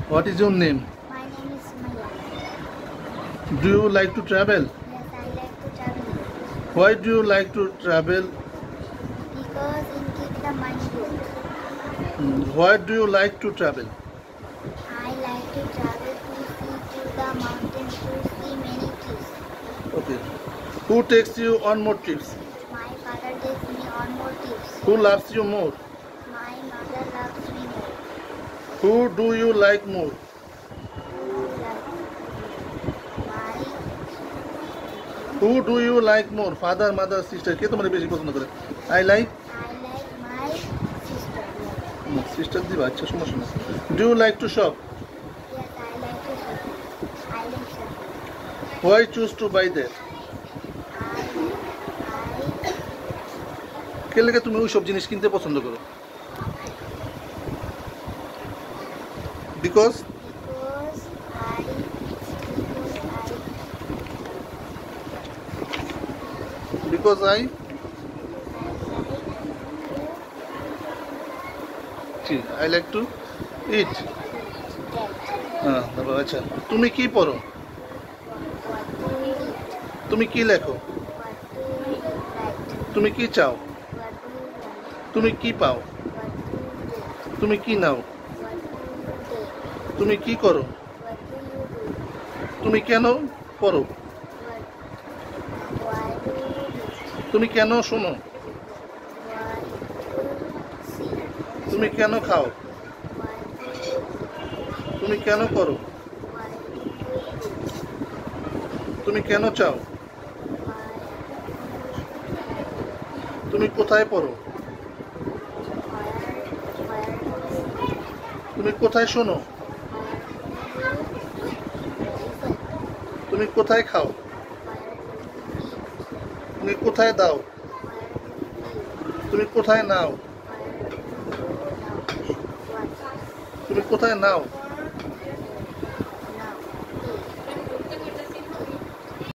What is your name? My name is Maya. Do you like to travel? Yes, I like to travel Why do you like to travel? because it keeps the mind good. Why do you like to travel? I like to travel to the mountains to see many trees. Okay. Who takes you on more trips? My father takes me on more trips. Who loves you more? My mother loves me more. Who do you like more? Who loves my Who do you like more? Father, mother, sister? কে তোমার বেশি পছন্দ করে? I like I like my sister. sister দিবা আচ্ছা সমস্যা না। Do you like to shop? Yes, I like to shop. I like shopping. Why choose to buy that? কে লাগে তুমি ওই সব জিনিস কিনতে পছন্দ করো? Because because I I like to eat. হ্যাঁ তারপর আচ্ছা তুমি কি পড়ো? তুমি কি লেখো? তুমি কি চাও? তুমি কি পাও? তুমি কি নাও? তুমি কি করো? তুমি কেন পড়ো? তুমি কেন শোনো? তুমি কেন খাও? তুমি কেন করো? তুমি কেন চাও? তুমি কোথায় পড়ো? তুমি কোথায় শোনো? তুমি কোথায় খাও? তুমি কোথায় দাও? তুমি কোথায় নাও? তুমি কোথায় নাও?